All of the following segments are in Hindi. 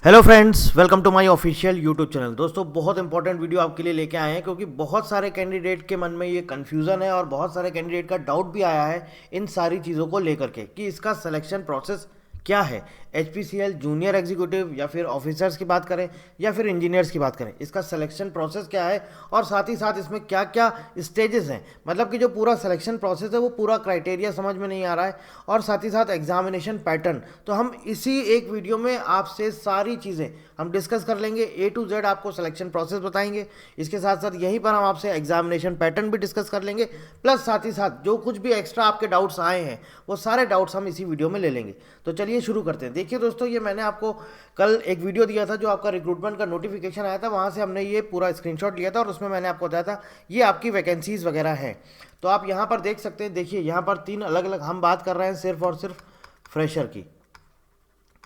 Hello friends, welcome to my official YouTube channel. दोस्तों, बहुत इंपॉर्टेंट वीडियो आपके लिए लेके आए हैं क्योंकि बहुत सारे कैंडिडेट के मन में ये कन्फ्यूज़न है और बहुत सारे कैंडिडेट का डाउट भी आया है इन सारी चीज़ों को लेकर के कि इसका सिलेक्शन प्रोसेस क्या है। HPCL जूनियर एग्जीक्यूटिव या फिर ऑफिसर्स की बात करें या फिर इंजीनियर्स की बात करें, इसका सिलेक्शन प्रोसेस क्या है और साथ ही साथ इसमें क्या क्या स्टेजेस हैं। मतलब कि जो पूरा सिलेक्शन प्रोसेस है वो पूरा क्राइटेरिया समझ में नहीं आ रहा है और साथ ही साथ एग्जामिनेशन पैटर्न। तो हम इसी एक वीडियो में आपसे सारी चीज़ें हम डिस्कस कर लेंगे, A to Z आपको सिलेक्शन प्रोसेस बताएंगे। इसके साथ साथ यहीं पर हम आपसे एग्जामिनेशन पैटर्न भी डिस्कस कर लेंगे, प्लस साथ ही साथ जो कुछ भी एक्स्ट्रा आपके डाउट्स आए हैं वो सारे डाउट्स हम इसी वीडियो में ले लेंगे। तो चलिए शुरू करते हैं। देखिए दोस्तों, ये मैंने आपको कल एक वीडियो दिया था जो आपका रिक्रूटमेंट का नोटिफिकेशन आया था, वहाँ से हमने ये पूरा स्क्रीनशॉट लिया था और उसमें मैंने आपको बताया था ये आपकी वैकेंसीज वगैरह हैं। तो आप यहाँ पर देख सकते हैं। देखिए यहाँ पर 3 अलग अलग हम बात कर रहे हैं सिर्फ और सिर्फ फ्रेशर की,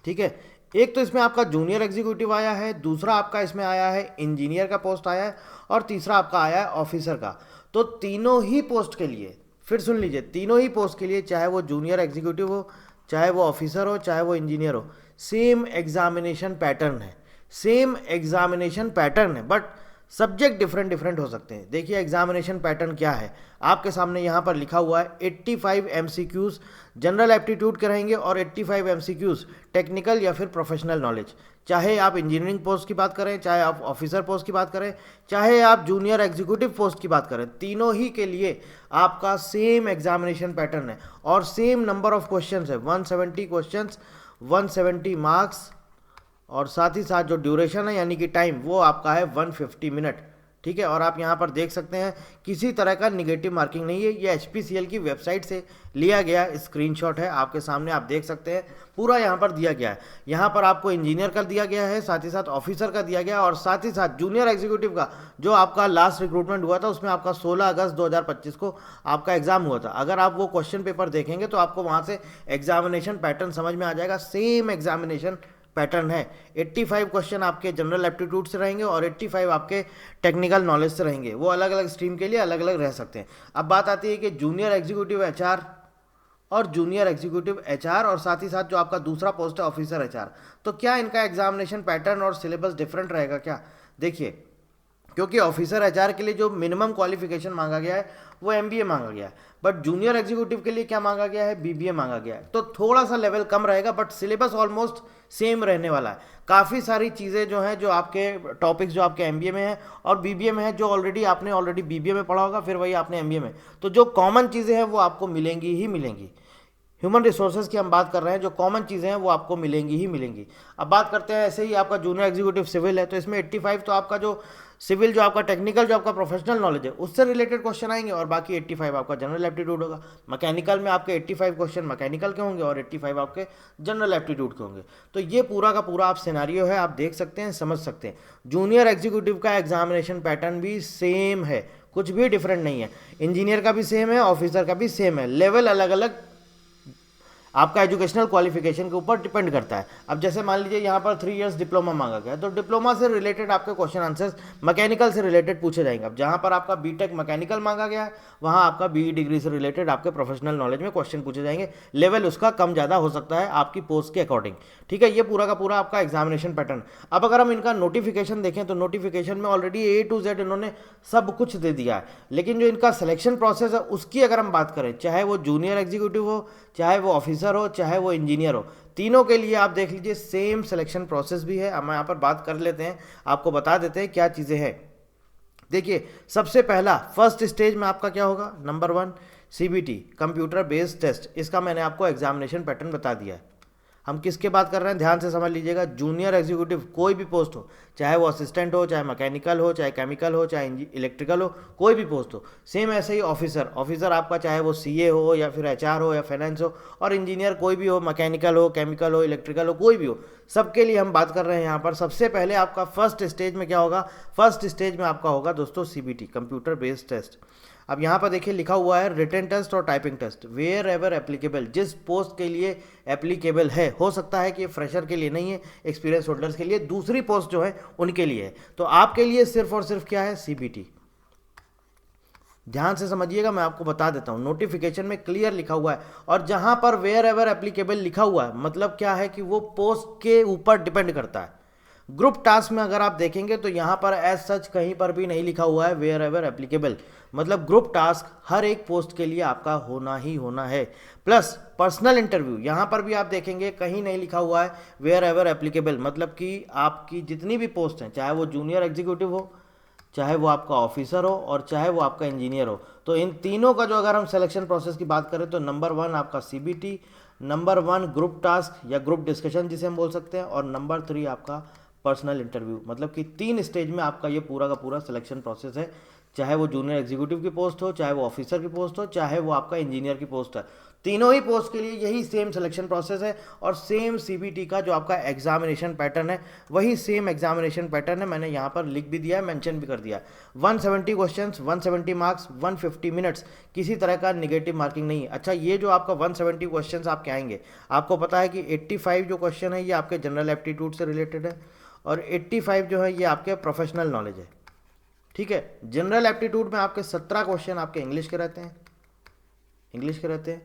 ठीक है। एक तो इसमें आपका जूनियर एग्जीक्यूटिव आया है, दूसरा आपका इसमें आया है इंजीनियर का पोस्ट आया है और तीसरा आपका आया है ऑफिसर का। तो तीनों ही पोस्ट के लिए, फिर सुन लीजिए, तीनों ही पोस्ट के लिए, चाहे वो जूनियर एग्जीक्यूटिव हो, चाहे वो ऑफिसर हो, चाहे वो इंजीनियर हो, सेम एग्जामिनेशन पैटर्न है। सेम एग्जामिनेशन पैटर्न है, बट सब्जेक्ट डिफरेंट डिफरेंट हो सकते हैं। देखिए एग्जामिनेशन पैटर्न क्या है, आपके सामने यहाँ पर लिखा हुआ है 85 MCQs जनरल एप्टीट्यूड के रहेंगे और 85 MCQs टेक्निकल या फिर प्रोफेशनल नॉलेज। चाहे आप इंजीनियरिंग पोस्ट की बात करें, चाहे आप ऑफिसर पोस्ट की बात करें, चाहे आप जूनियर एग्जीक्यूटिव पोस्ट की बात करें, तीनों ही के लिए आपका सेम एग्जामिनेशन पैटर्न है और सेम नंबर ऑफ क्वेश्चंस है। 170 क्वेश्चंस, 170 मार्क्स और साथ ही साथ जो ड्यूरेशन है यानी कि टाइम वो आपका है 150 मिनट, ठीक है। और आप यहाँ पर देख सकते हैं किसी तरह का निगेटिव मार्किंग नहीं है, ये HPCL की वेबसाइट से लिया गया स्क्रीनशॉट है। आपके सामने आप देख सकते हैं पूरा यहाँ पर दिया गया है। यहाँ पर आपको इंजीनियर का दिया गया है, साथ ही साथ ऑफिसर का दिया गया और साथ ही साथ जूनियर एग्जीक्यूटिव का जो आपका लास्ट रिक्रूटमेंट हुआ था उसमें आपका 16 अगस्त 2025 को आपका एग्जाम हुआ था। अगर आप वो क्वेश्चन पेपर देखेंगे तो आपको वहाँ से एग्जामिनेशन पैटर्न समझ में आ जाएगा। सेम एग्जामिनेशन पैटर्न है। 85 क्वेश्चन आपके जनरल एप्टीट्यूड से रहेंगे और 85 आपके टेक्निकल नॉलेज से रहेंगे। वो अलग अलग स्ट्रीम के लिए अलग अलग रह सकते हैं। अब बात आती है कि जूनियर एग्जीक्यूटिव HR और जूनियर एग्जीक्यूटिव HR और साथ ही साथ जो आपका दूसरा पोस्ट है ऑफिसर HR, तो क्या इनका एग्जामिनेशन पैटर्न और सिलेबस डिफरेंट रहेगा क्या? देखिए, क्योंकि ऑफिसर HR के लिए जो मिनिमम क्वालिफिकेशन मांगा गया है वो MBA मांगा गया है, बट जूनियर एग्जीक्यूटिव के लिए क्या मांगा गया है? BBA मांगा गया है। तो थोड़ा सा लेवल कम रहेगा बट सिलेबस ऑलमोस्ट सेम रहने वाला है। काफ़ी सारी चीज़ें जो हैं, जो आपके टॉपिक्स जो आपके MBA में है और BBA में है, जो आपने ऑलरेडी BBA में पढ़ा होगा फिर वही आपने MBA में, तो जो कॉमन चीज़ें हैं वो आपको मिलेंगी ही मिलेंगी। ह्यूमन रिसोर्सेज की हम बात कर रहे हैं, जो कॉमन चीज़ें हैं वो आपको मिलेंगी ही मिलेंगी। अब बात करते हैं ऐसे ही आपका जूनियर एग्जीक्यूटिव सिविल है, तो इसमें 85 तो आपका जो सिविल, जो आपका टेक्निकल, जो आपका प्रोफेशनल नॉलेज है उससे रिलेटेड क्वेश्चन आएंगे और बाकी 85 आपका जनरल एप्टीट्यूड होगा। मैकेनिकल में आपके 85 क्वेश्चन मैकेनिकल के होंगे और 85 आपके जनरल एप्टीट्यूड के होंगे। तो ये पूरा का पूरा आप सिनेरियो है, आप देख सकते हैं, समझ सकते हैं। जूनियर एग्जीक्यूटिव का एग्जामिनेशन पैटर्न भी सेम है, कुछ भी डिफरेंट नहीं है। इंजीनियर का भी सेम है, ऑफिसर का भी सेम है। लेवल अलग अलग आपका एजुकेशनल क्वालिफिकेशन के ऊपर डिपेंड करता है। अब जैसे मान लीजिए यहाँ पर 3 इयर्स डिप्लोमा मांगा गया, तो डिप्लोमा से रिलेटेड आपके क्वेश्चन आंसर्स मैकेनिकल से रिलेटेड पूछे जाएंगे। अब जहाँ पर आपका बीटेक मैकेनिकल मांगा गया है वहाँ आपका BE डिग्री से रिलेटेड आपके प्रोफेशनल नॉलेज में क्वेश्चन पूछे जाएंगे। लेवल उसका कम ज़्यादा हो सकता है आपकी पोस्ट के अकॉर्डिंग, ठीक है। ये पूरा का पूरा आपका एग्जामिनेशन पैटर्न। अब अगर हम इनका नोटिफिकेशन देखें तो नोटिफिकेशन में ऑलरेडी A to Z इन्होंने सब कुछ दे दिया है, लेकिन जो इनका सिलेक्शन प्रोसेस है उसकी अगर हम बात करें, चाहे वो जूनियर एग्जीक्यूटिव हो, चाहे वो ऑफिसर हो, चाहे वो इंजीनियर हो, तीनों के लिए आप देख लीजिए सेम सिलेक्शन प्रोसेस भी है। हम यहाँ पर बात कर लेते हैं, आपको बता देते हैं क्या चीज़ें हैं। देखिए, सबसे पहला फर्स्ट स्टेज में आपका क्या होगा? Number 1 CBT computer based test. इसका मैंने आपको एग्जामिनेशन पैटर्न बता दिया है। हम किसके बात कर रहे हैं, ध्यान से समझ लीजिएगा। जूनियर एग्जीक्यूटिव कोई भी पोस्ट हो, चाहे वो असिस्टेंट हो, चाहे मैकेनिकल हो, चाहे केमिकल हो, चाहे इलेक्ट्रिकल हो, कोई भी पोस्ट हो। सेम ऐसे ही ऑफिसर आपका चाहे वो CA हो या फिर HR हो या फाइनेंस हो, और इंजीनियर कोई भी हो, मैकेनिकल हो, केमिकल हो, इलेक्ट्रिकल हो, कोई भी हो, सबके लिए हम बात कर रहे हैं यहाँ पर। सबसे पहले आपका फर्स्ट स्टेज में क्या होगा? फर्स्ट स्टेज में आपका होगा दोस्तों CBT कंप्यूटर बेस्ड टेस्ट। अब यहाँ पर देखिए लिखा हुआ है रिटन टेस्ट और typing test wherever applicable, जिस पोस्ट के लिए एप्लीकेबल है। हो सकता है कि फ्रेशर के लिए नहीं है, एक्सपीरियंस होल्डर्स के लिए, दूसरी पोस्ट जो है उनके लिए है। तो आपके लिए सिर्फ और सिर्फ क्या है? CBT। ध्यान से समझिएगा, मैं आपको बता देता हूँ, नोटिफिकेशन में क्लियर लिखा हुआ है। और जहाँ पर वेयर एवर एप्लीकेबल लिखा हुआ है मतलब क्या है कि वो पोस्ट के ऊपर डिपेंड करता है। ग्रुप टास्क में अगर आप देखेंगे तो यहाँ पर एज सच कहीं पर भी नहीं लिखा हुआ है वेयर एवर एप्लीकेबल, मतलब ग्रुप टास्क हर एक पोस्ट के लिए आपका होना ही होना है। प्लस पर्सनल इंटरव्यू यहाँ पर भी आप देखेंगे कहीं नहीं लिखा हुआ है वेयर एवर एप्लीकेबल, मतलब कि आपकी जितनी भी पोस्ट हैं, चाहे वो जूनियर एग्जीक्यूटिव हो, चाहे वो आपका ऑफिसर हो और चाहे वो आपका इंजीनियर हो, तो इन तीनों का जो अगर हम सिलेक्शन प्रोसेस की बात करें तो नंबर 1 आपका सीबीटी, नंबर 1 ग्रुप टास्क या ग्रुप डिस्कशन जिसे हम बोल सकते हैं, और नंबर 3 आपका पर्सनल इंटरव्यू। मतलब कि 3 स्टेज में आपका ये पूरा का पूरा सिलेक्शन प्रोसेस है, चाहे वो जूनियर एग्जीक्यूटिव की पोस्ट हो, चाहे वो ऑफिसर की पोस्ट हो, चाहे वो आपका इंजीनियर की पोस्ट है। तीनों ही पोस्ट के लिए यही सेम सिलेक्शन प्रोसेस है और सेम सीबीटी का जो आपका एग्जामिनेशन पैटर्न है वही सेम एग्जामिनेशन पैटर्न है। मैंने यहाँ पर लिख भी दिया है, मेंशन भी कर दिया है। 170 क्वेश्चंस, 170 मार्क्स, 150 मिनट्स, किसी तरह का निगेटिव मार्किंग नहीं है। अच्छा, ये जो आपका 170 क्वेश्चंस आपके आएंगे, आपको पता है कि 85 जो क्वेश्चन है ये आपके जनरल एप्टीट्यूड से रिलेटेड है और 85 जो है ये आपके प्रोफेशनल नॉलेज है। ठीक है, जनरल एप्टीट्यूड में आपके 17 क्वेश्चन आपके इंग्लिश के रहते हैं,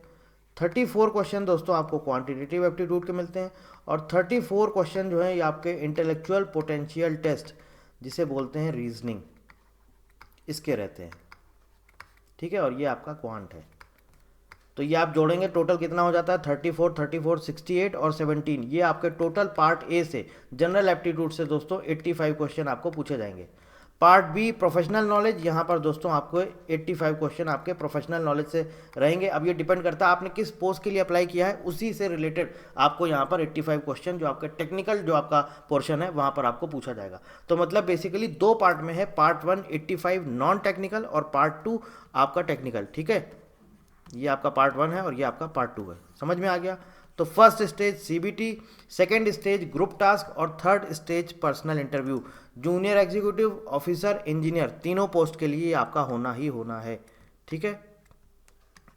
34 क्वेश्चन दोस्तों आपको क्वांटिटेटिव एप्टीट्यूड के मिलते हैं और 34 क्वेश्चन जो है ये आपके इंटेलेक्चुअल पोटेंशियल टेस्ट जिसे बोलते हैं रीजनिंग, इसके रहते हैं। ठीक है, और ये आपका क्वांट है। तो ये आप जोड़ेंगे टोटल कितना हो जाता है 34, 68 और 17, ये आपके टोटल पार्ट ए से जनरल एप्टीट्यूड से दोस्तों 85 क्वेश्चन आपको पूछे जाएंगे। पार्ट बी प्रोफेशनल नॉलेज, यहाँ पर दोस्तों आपको 85 क्वेश्चन आपके प्रोफेशनल नॉलेज से रहेंगे। अब ये डिपेंड करता है आपने किस पोस्ट के लिए अप्लाई किया है, उसी से रिलेटेड आपको यहाँ पर 85 क्वेश्चन जो आपका टेक्निकल जो आपका पोर्शन है वहाँ पर आपको पूछा जाएगा। तो मतलब बेसिकली 2 पार्ट में है, पार्ट 1 85 नॉन टेक्निकल और पार्ट 2 आपका टेक्निकल। ठीक है, ये आपका पार्ट 1 है और ये आपका पार्ट 2 है। समझ में आ गया? तो first stage CBT, second stage group task और third stage personal interview. Junior executive, officer, engineer, तीनों पोस्ट के लिए आपका होना ही होना है। ठीक है,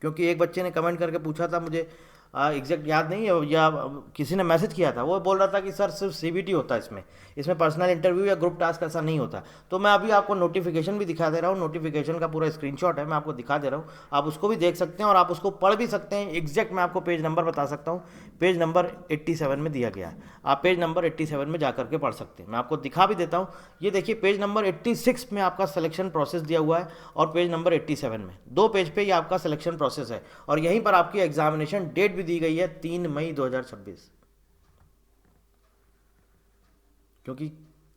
क्योंकि एक बच्चे ने कमेंट करके पूछा था, मुझे एग्जैक्ट याद नहीं है, या किसी ने मैसेज किया था, वो बोल रहा था कि सर सिर्फ सीबीटी होता है इसमें पर्सनल इंटरव्यू या ग्रुप टास्क ऐसा नहीं होता। तो मैं अभी आपको नोटिफिकेशन भी दिखा दे रहा हूँ, नोटिफिकेशन का पूरा स्क्रीनशॉट है, मैं आपको दिखा दे रहा हूँ, आप उसको भी देख सकते हैं और आप उसको पढ़ भी सकते हैं। एग्जैक्ट मैं आपको पेज नंबर बता सकता हूँ, पेज नंबर 87 में दिया गया है, आप पेज नंबर 87 में जा करके पढ़ सकते हैं। मैं आपको दिखा भी देता हूँ, ये देखिए पेज नंबर 86 में आपका सिलेक्शन प्रोसेस दिया हुआ है और पेज नंबर 87 में, 2 पेज पे ये आपका सिलेक्शन प्रोसेस है और यहीं पर आपकी एग्जामिनेशन डेट भी दी गई है 3 मई 2026। क्योंकि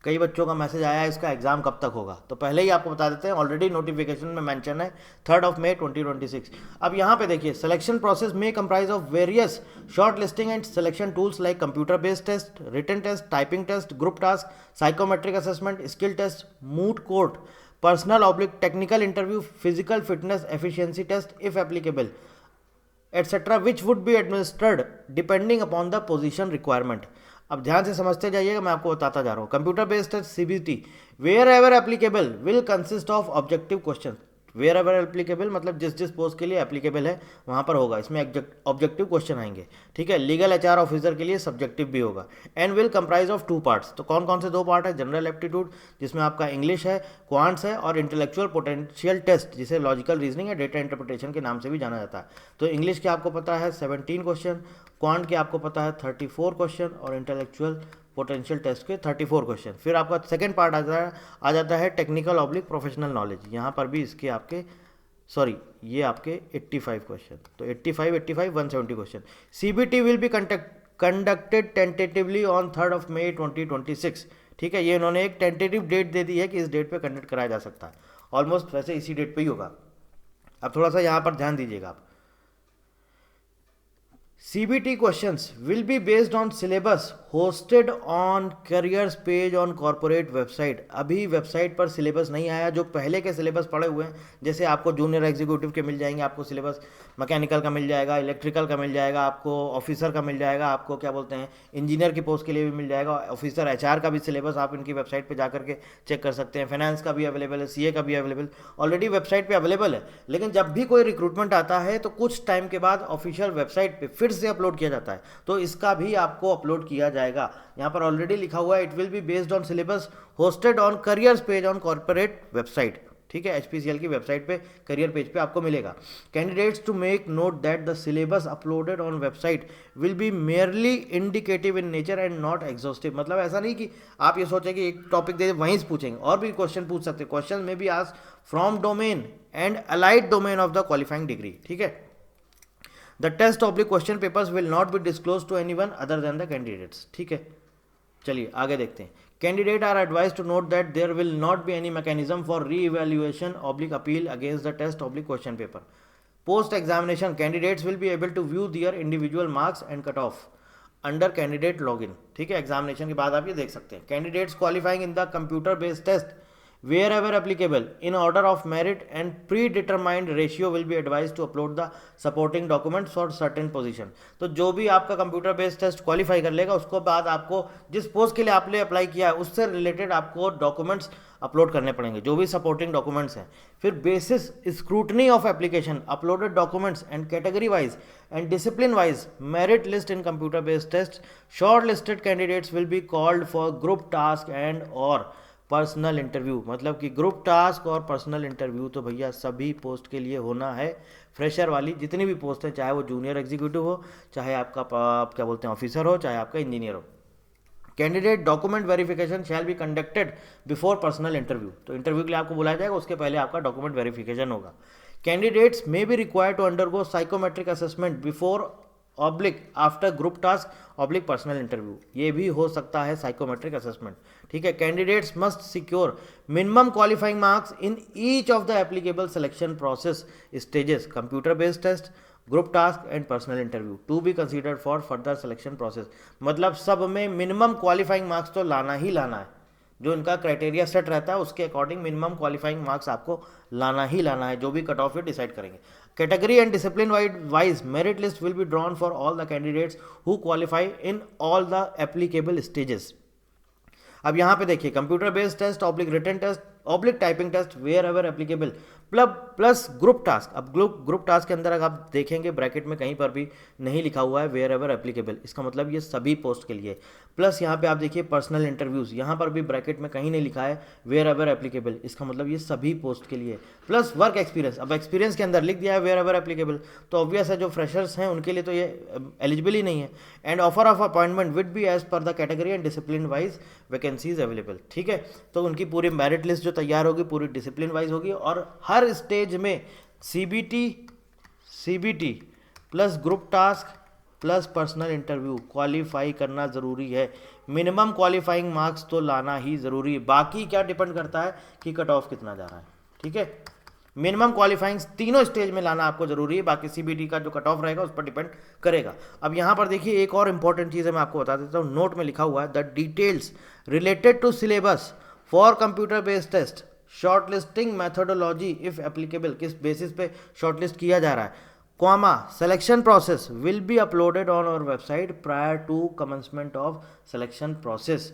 कई बच्चों का मैसेज आया है इसका एग्जाम कब तक होगा, तो पहले ही आपको बता देते हैं, ऑलरेडी नोटिफिकेशन में मेंशन है 3 मई 2026। अब यहाँ पे देखिए, सिलेक्शन प्रोसेस में comprise of various short listing and selection tools like computer based test, written test, typing test, group task, psychometric assessment, skill test, moot court, personal / technical interview, physical fitness efficiency test if applicable, et cetera which would be administered depending upon the position requirement. अब ध्यान से समझते जाइएगा, मैं आपको बताता जा रहा हूँ। Computer based test CBT, wherever applicable will consist of objective question. Wherever applicable मतलब जिस पोस्ट के लिए एप्लीकेबल है वहाँ पर होगा, इसमें ऑब्जेक्टिव क्वेश्चन आएंगे। ठीक है, लीगल एचआर ऑफिसर के लिए सब्जेक्टिव भी होगा। And will comprise of 2 parts. तो कौन कौन से 2 पार्ट है? जनरल एप्टीट्यूड जिसमें आपका इंग्लिश है, क्वांट्स है, और इंटेलेक्चुअल पोटेंशियल टेस्ट जिसे लॉजिकल रीजनिंग या डेटा इंटरप्रिटेशन के नाम से भी जाना जाता है। तो इंग्लिश के आपको पता है 17 क्वेश्चन, क्वांट के आपको पता है 34 क्वेश्चन और इंटेलेक्चुअल पोटेंशियल टेस्ट के 34 क्वेश्चन। फिर आपका सेकंड पार्ट आ जाता है टेक्निकल / प्रोफेशनल नॉलेज। यहाँ पर भी इसके आपके ये आपके 85 क्वेश्चन, तो 85 170 question. CBT will be conducted tentatively on 3 मई 2026। ठीक है, ये इन्होंने एक टेंटेटिव डेट दे दी है कि इस डेट पे कंडक्ट कराया जा सकता है, ऑलमोस्ट वैसे इसी डेट पे ही होगा। अब थोड़ा सा यहाँ पर ध्यान दीजिएगा आप। CBT questions will be based on syllabus hosted on careers page on corporate website। अभी वेबसाइट पर सिलेबस नहीं आया, जो पहले के सिलेबस पड़े हुए हैं, जैसे आपको जूनियर एग्जीक्यूटिव के मिल जाएंगे, आपको सिलेबस मैकेनिकल का मिल जाएगा, इलेक्ट्रिकल का मिल जाएगा, आपको ऑफिसर का मिल जाएगा, आपको क्या बोलते हैं इंजीनियर की पोस्ट के लिए भी मिल जाएगा, ऑफिसर HR का भी सिलेबस आप इनकी वेबसाइट पर जा करके चेक कर सकते हैं, फाइनेंस का भी अवेलेबल है, CA का भी अवेलेबल, ऑलरेडी वेबसाइट पर अवेलेबल है। लेकिन जब भी कोई रिक्रूटमेंट आता है तो कुछ टाइम के बाद ऑफिशियल वेबसाइट पर फिर से अपलोड किया जाता है, तो इसका भी आपको अपलोड किया जाएगा। यहाँ पर ऑलरेडी लिखा हुआ है, it will be based on syllabus hosted on careers page on corporate website. ठीक है, HPCL की वेबसाइट पे करियर पेज पे आपको मिलेगा। Candidates to make note that the syllabus uploaded on website will be merely indicative in nature and not exhaustive. मतलब ऐसा नहीं कि आप ये सोचें कि एक टॉपिक दे वहीं से पूछेंगे, और भी क्वेश्चन पूछ सकते हैं। क्वेश्चन में भी आज from domain and allied domain of the qualifying degree, ठीक है। The test oblique question papers will not be disclose to anyone other than the candidates, ठीक है। चलिए आगे देखते हैं। Candidate are advise to note that there will not be any mechanism for re evaluation oblique appeal against the test oblique question paper. Post examination candidates will be able to view their individual marks and cut off under candidate login, ठीक है। एग्जामिनेशन के बाद आप ये देख सकते हैं। Candidates qualifying in the computer based test wherever applicable in order of merit and predetermined ratio will be advised to upload the supporting documents for certain position। तो जो भी आपका कंप्यूटर बेस्ड टेस्ट क्वालिफाई कर लेगा उसको बाद आपको जिस पोस्ट के लिए आपने अप्लाई किया है उससे रिलेटेड आपको डॉक्यूमेंट्स अपलोड करने पड़ेंगे, जो भी सपोर्टिंग डॉक्यूमेंट्स हैं। फिर basis scrutiny of application uploaded documents and category wise and discipline wise merit list in computer based test short listed candidates will be called for group task and और पर्सनल इंटरव्यू। मतलब कि ग्रुप टास्क और पर्सनल इंटरव्यू तो भैया सभी पोस्ट के लिए होना है। फ्रेशर वाली जितनी भी पोस्ट है, चाहे वो जूनियर एग्जीक्यूटिव हो, चाहे आपका क्या बोलते हैं ऑफिसर हो, चाहे आपका इंजीनियर हो। Candidate document verification shall be conducted before personal interview. तो इंटरव्यू के लिए आपको बुलाया जाएगा, उसके पहले आपका डॉक्यूमेंट वेरिफिकेशन होगा। Candidates may be required to undergo psychometric assessment before oblique after group task oblique personal interview. ये भी हो सकता है साइकोमेट्रिक असेसमेंट, ठीक है। Candidates must secure minimum qualifying marks in each of the applicable selection process stages computer based test group task and personal interview to be considered for further selection process. मतलब सब में मिनिमम क्वालिफाइंग मार्क्स तो लाना ही लाना है। जो इनका क्राइटेरिया सेट रहता है उसके अकॉर्डिंग मिनिमम क्वालिफाइंग मार्क्स आपको लाना ही लाना है, जो भी कट ऑफ ये डिसाइड करेंगे। Category and discipline wise merit list will be drawn for all the candidates who qualify in all the applicable stages. अब यहाँ पे देखिए computer based test oblique written test oblique typing test wherever applicable plus group task. अब ग्रुप टास्क के अंदर अगर आप देखेंगे ब्रैकेट में कहीं पर भी नहीं लिखा हुआ है वेयर एवर एप्लीकेबल, इसका मतलब ये सभी पोस्ट के लिए। प्लस यहाँ पे आप देखिए पर्सनल इंटरव्यूज, यहाँ पर भी ब्रैकेट में कहीं नहीं लिखा है वेयर एवर एप्लीकेबल, इसका मतलब ये सभी पोस्ट के लिए। प्लस वर्क एक्सपीरियंस, अब एक्सपीरियंस के अंदर लिख दिया है वेयर एवर एप्लीकेबल, तो ऑब्वियस है जो फ्रेशर्स हैं उनके लिए तो ये एलिजिबल ही नहीं है। And offer of appointment would be as per the category and discipline wise vacancies available, ठीक है। तो उनकी पूरी मेरिट लिस्ट जो तैयार होगी पूरी डिसिप्लिन वाइज होगी और हर स्टेज में CBT plus group task plus personal interview qualify करना ज़रूरी है। मिनिमम क्वालिफाइंग मार्क्स तो लाना ही ज़रूरी है। बाकी क्या डिपेंड करता है कि कट ऑफ कितना जा रहा है, ठीक है। मिनिमम क्वालिफाइंग तीनों स्टेज में लाना आपको जरूरी है, बाकी सीबीटी का जो कट ऑफ रहेगा उस पर डिपेंड करेगा। अब यहाँ पर देखिए एक और इंपॉर्टेंट चीज़ है, मैं आपको बता देता हूँ। नोट में लिखा हुआ है the details related to syllabus for computer based test short listing methodology if applicable, किस बेसिस पे शॉर्ट लिस्ट किया जा रहा है, comma selection process will be uploaded on our website prior to commencement of selection process.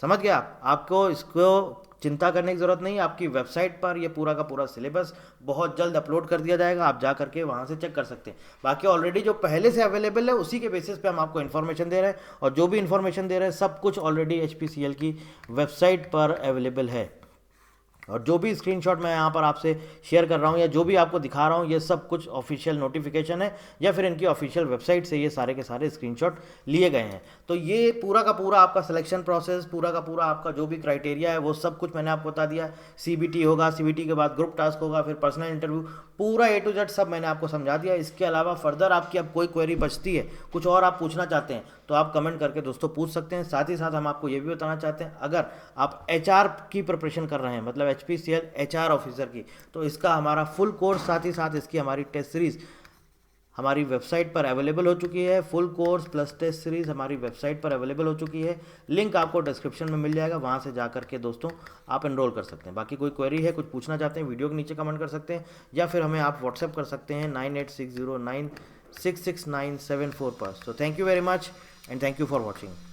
समझ गया आप? आपको इसको चिंता करने की ज़रूरत नहीं, आपकी वेबसाइट पर ये पूरा का पूरा सिलेबस बहुत जल्द अपलोड कर दिया जाएगा, आप जा करके वहाँ से चेक कर सकते हैं। बाकी ऑलरेडी जो पहले से अवेलेबल है उसी के बेसिस पे हम आपको इन्फॉर्मेशन दे रहे हैं, और जो भी इन्फॉर्मेशन दे रहे हैं सब कुछ ऑलरेडी HPCL की वेबसाइट पर अवेलेबल है। और जो भी स्क्रीनशॉट मैं यहाँ पर आपसे शेयर कर रहा हूँ या जो भी आपको दिखा रहा हूँ ये सब कुछ ऑफिशियल नोटिफिकेशन है या फिर इनकी ऑफिशियल वेबसाइट से ये सारे के सारे स्क्रीनशॉट लिए गए हैं। तो ये पूरा का पूरा आपका सिलेक्शन प्रोसेस, पूरा का पूरा आपका जो भी क्राइटेरिया है वो सब कुछ मैंने आपको बता दिया। सीबीटी होगा, सीबीटी के बाद ग्रुप टास्क होगा, फिर पर्सनल इंटरव्यू, पूरा A to Z सब मैंने आपको समझा दिया। इसके अलावा फर्दर आपकी अब कोई क्वेरी बचती है, कुछ और आप पूछना चाहते हैं तो आप कमेंट करके दोस्तों पूछ सकते हैं। साथ ही साथ हम आपको ये भी बताना चाहते हैं अगर आप HR की प्रिपरेशन कर रहे हैं, मतलब HPCL HR ऑफिसर की, तो इसका हमारा फुल कोर्स, साथ ही साथ इसकी हमारी टेस्ट सीरीज हमारी वेबसाइट पर अवेलेबल हो चुकी है। Full course plus test series हमारी वेबसाइट पर अवेलेबल हो चुकी है। लिंक आपको डिस्क्रिप्शन में मिल जाएगा, वहाँ से जा करके दोस्तों आप एनरोल कर सकते हैं। बाकी कोई क्वेरी है, कुछ पूछना चाहते हैं, वीडियो के नीचे कमेंट कर सकते हैं या फिर हमें आप व्हाट्सएप कर सकते हैं 9860966974 पर। So thank you very much and thank you for watching.